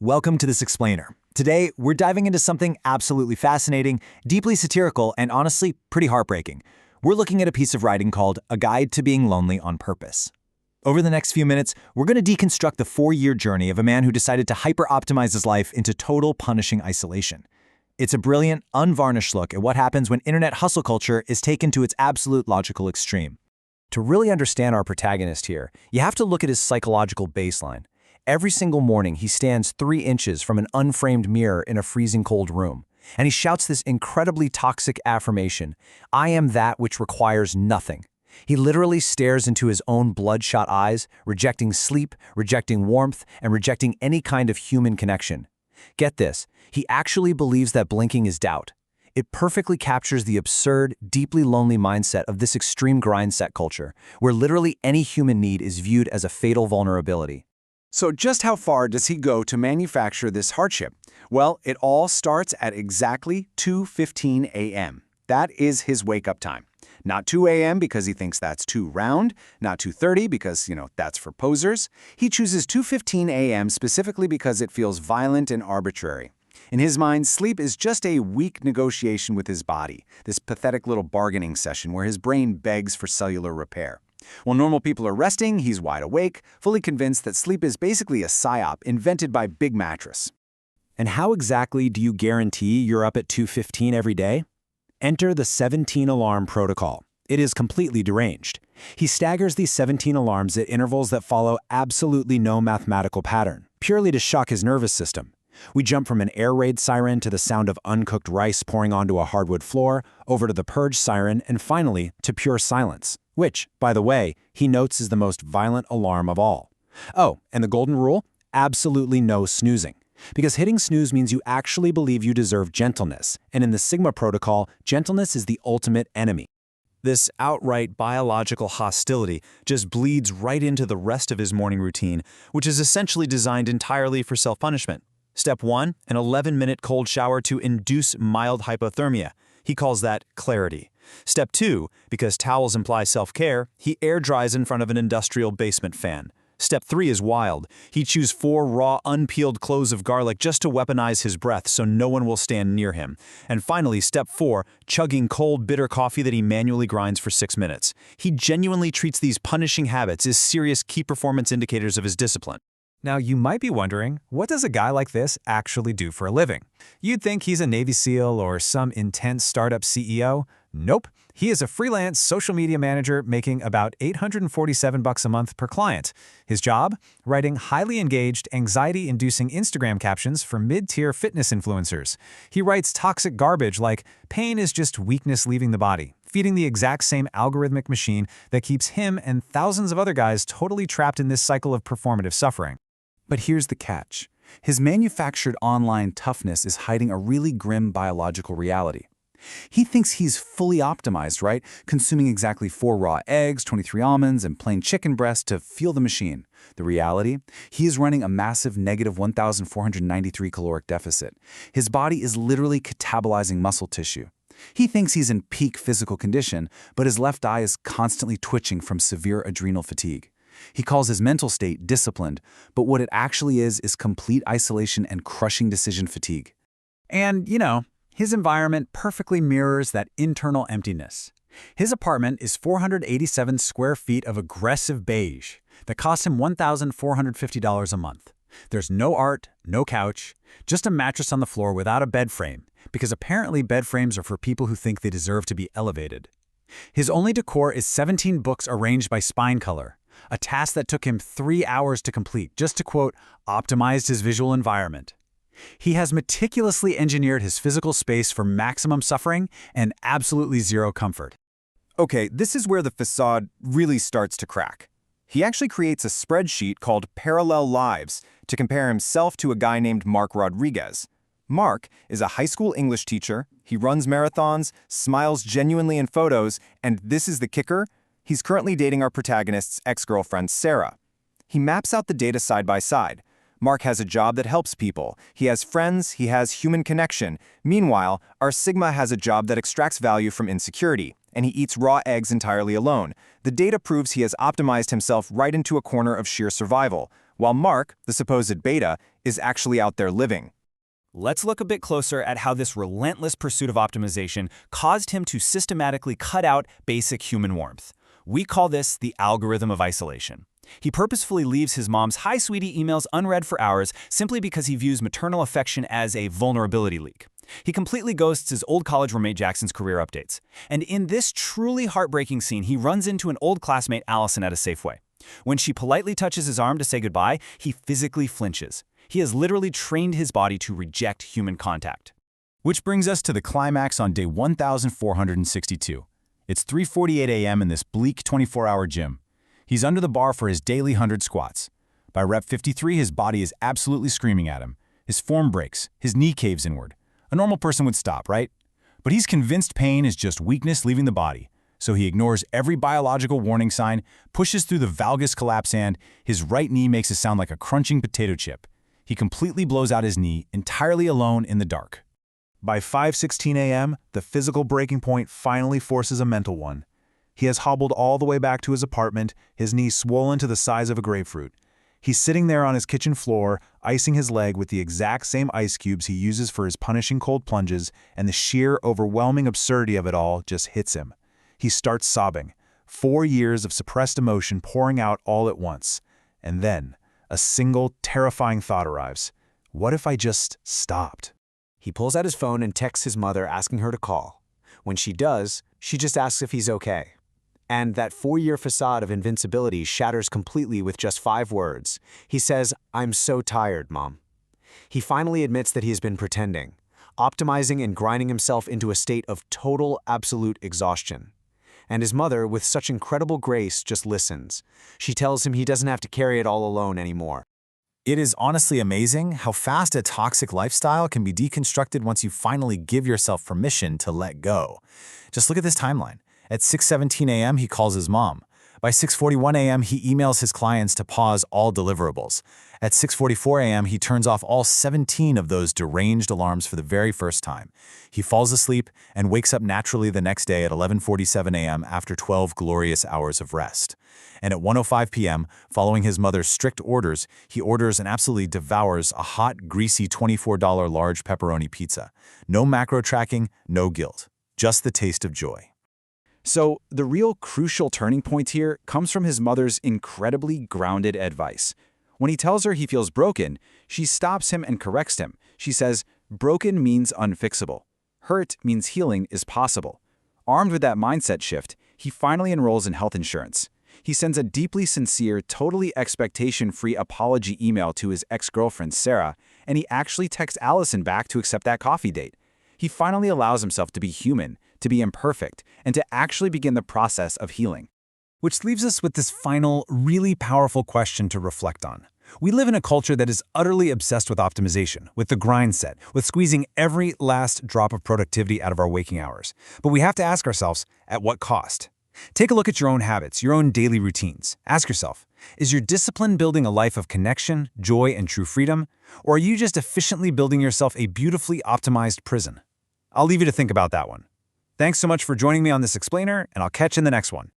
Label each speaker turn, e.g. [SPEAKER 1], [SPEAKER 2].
[SPEAKER 1] Welcome to This Explainer. Today, we're diving into something absolutely fascinating, deeply satirical, and honestly, pretty heartbreaking. We're looking at a piece of writing called A Guide to Being Lonely on Purpose. Over the next few minutes, we're going to deconstruct the 4-year journey of a man who decided to hyper-optimize his life into total punishing isolation. It's a brilliant, unvarnished look at what happens when internet hustle culture is taken to its absolute logical extreme. To really understand our protagonist here, you have to look at his psychological baseline. Every single morning, he stands 3 inches from an unframed mirror in a freezing cold room, and he shouts this incredibly toxic affirmation, "I am that which requires nothing." He literally stares into his own bloodshot eyes, rejecting sleep, rejecting warmth, and rejecting any kind of human connection. Get this, he actually believes that blinking is doubt. It perfectly captures the absurd, deeply lonely mindset of this extreme grindset culture, where literally any human need is viewed as a fatal vulnerability.
[SPEAKER 2] So just how far does he go to manufacture this hardship? Well, it all starts at exactly 2:15 a.m. That is his wake-up time. Not 2 a.m. because he thinks that's too round, not 2:30 because, that's for posers. He chooses 2:15 a.m. specifically because it feels violent and arbitrary. In his mind, sleep is just a weak negotiation with his body, this pathetic little bargaining session where his brain begs for cellular repair. While normal people are resting, he's wide awake, fully convinced that sleep is basically a psyop invented by Big Mattress.
[SPEAKER 1] And how exactly do you guarantee you're up at 2:15 every day? Enter the 17 alarm protocol. It is completely deranged. He staggers these 17 alarms at intervals that follow absolutely no mathematical pattern, purely to shock his nervous system. We jump from an air raid siren to the sound of uncooked rice pouring onto a hardwood floor, over to the purge siren, and finally to pure silence, which, by the way, he notes is the most violent alarm of all. Oh, and the golden rule? Absolutely no snoozing. Because hitting snooze means you actually believe you deserve gentleness, and in the Sigma protocol, gentleness is the ultimate enemy. This outright biological hostility just bleeds right into the rest of his morning routine, which is essentially designed entirely for self-punishment. Step 1, an 11-minute cold shower to induce mild hypothermia. He calls that clarity. Step 2, because towels imply self-care, he air dries in front of an industrial basement fan. Step 3 is wild. He chews 4 raw, unpeeled cloves of garlic just to weaponize his breath so no one will stand near him. And finally, step 4, chugging cold, bitter coffee that he manually grinds for 6 minutes. He genuinely treats these punishing habits as serious key performance indicators of his discipline. Now, you might be wondering, what does a guy like this actually do for a living? You'd think he's a Navy SEAL or some intense startup CEO. Nope. He is a freelance social media manager making about $847 a month per client. His job? Writing highly engaged, anxiety-inducing Instagram captions for mid-tier fitness influencers. He writes toxic garbage like, "Pain is just weakness leaving the body," feeding the exact same algorithmic machine that keeps him and thousands of other guys totally trapped in this cycle of performative suffering.
[SPEAKER 2] But here's the catch. His manufactured online toughness is hiding a really grim biological reality. He thinks he's fully optimized, right? Consuming exactly 4 raw eggs, 23 almonds, and plain chicken breast to fuel the machine. The reality? He is running a massive negative 1,493 caloric deficit. His body is literally catabolizing muscle tissue. He thinks he's in peak physical condition, but his left eye is constantly twitching from severe adrenal fatigue. He calls his mental state disciplined, but what it actually is complete isolation and crushing decision fatigue.
[SPEAKER 1] And, his environment perfectly mirrors that internal emptiness. His apartment is 487 square feet of aggressive beige that costs him $1,450 a month. There's no art, no couch, just a mattress on the floor without a bed frame, because apparently bed frames are for people who think they deserve to be elevated. His only decor is 17 books arranged by spine color, a task that took him 3 hours to complete, just to quote, optimized his visual environment. He has meticulously engineered his physical space for maximum suffering and absolutely zero comfort.
[SPEAKER 3] Okay, this is where the facade really starts to crack. He actually creates a spreadsheet called Parallel Lives to compare himself to a guy named Mark Rodriguez. Mark is a high school English teacher, he runs marathons, smiles genuinely in photos, and this is the kicker, he's currently dating our protagonist's ex-girlfriend, Sarah. He maps out the data side by side. Mark has a job that helps people. He has friends, he has human connection. Meanwhile, our Sigma has a job that extracts value from insecurity, and he eats raw eggs entirely alone. The data proves he has optimized himself right into a corner of sheer survival. while Mark, the supposed beta, is actually out there living.
[SPEAKER 4] Let's look a bit closer at how this relentless pursuit of optimization caused him to systematically cut out basic human warmth. We call this the algorithm of isolation. He purposefully leaves his mom's "Hi, sweetie" emails unread for hours simply because he views maternal affection as a vulnerability leak. He completely ghosts his old college roommate Jackson's career updates. And in this truly heartbreaking scene, he runs into an old classmate, Allison, at a Safeway. When she politely touches his arm to say goodbye, he physically flinches. He has literally trained his body to reject human contact.
[SPEAKER 2] Which brings us to the climax on day 1462. It's 3:48 a.m. in this bleak 24-hour gym. He's under the bar for his daily 100 squats. By rep 53, his body is absolutely screaming at him. His form breaks, his knee caves inward. A normal person would stop, right? But he's convinced pain is just weakness leaving the body, so he ignores every biological warning sign, pushes through the valgus collapse, and his right knee makes it sound like a crunching potato chip. He completely blows out his knee, entirely alone in the dark. By 5:16 a.m., the physical breaking point finally forces a mental one. He has hobbled all the way back to his apartment, his knee swollen to the size of a grapefruit. He's sitting there on his kitchen floor, icing his leg with the exact same ice cubes he uses for his punishing cold plunges, and the sheer, overwhelming absurdity of it all just hits him. He starts sobbing, 4 years of suppressed emotion pouring out all at once. And then, a single, terrifying thought arrives. What if I just stopped?
[SPEAKER 1] He pulls out his phone and texts his mother asking her to call. When she does, she just asks if he's okay. And that 4-year facade of invincibility shatters completely with just 5 words. He says, "I'm so tired, Mom." He finally admits that he has been pretending, optimizing and grinding himself into a state of total, absolute exhaustion. And his mother, with such incredible grace, just listens. She tells him he doesn't have to carry it all alone anymore.
[SPEAKER 2] It is honestly amazing how fast a toxic lifestyle can be deconstructed once you finally give yourself permission to let go. Just look at this timeline. At 6:17 a.m., he calls his mom. By 6:41 a.m., he emails his clients to pause all deliverables. At 6:44 a.m., he turns off all 17 of those deranged alarms for the very first time. He falls asleep and wakes up naturally the next day at 11:47 a.m. after 12 glorious hours of rest. And at 1:05 p.m., following his mother's strict orders, he orders and absolutely devours a hot, greasy $24 large pepperoni pizza. No macro tracking, no guilt. Just the taste of joy. So, the real crucial turning point here comes from his mother's incredibly grounded advice. When he tells her he feels broken, she stops him and corrects him. She says, "Broken means unfixable. Hurt means healing is possible." Armed with that mindset shift, he finally enrolls in health insurance. He sends a deeply sincere, totally expectation-free apology email to his ex-girlfriend, Sarah, and he actually texts Allison back to accept that coffee date. He finally allows himself to be human, to be imperfect, and to actually begin the process of healing. Which leaves us with this final, really powerful question to reflect on. We live in a culture that is utterly obsessed with optimization, with the grind set, with squeezing every last drop of productivity out of our waking hours. But we have to ask ourselves, at what cost? Take a look at your own habits, your own daily routines. Ask yourself, is your discipline building a life of connection, joy, and true freedom? Or are you just efficiently building yourself a beautifully optimized prison? I'll leave you to think about that one. Thanks so much for joining me on this explainer, and I'll catch you in the next one.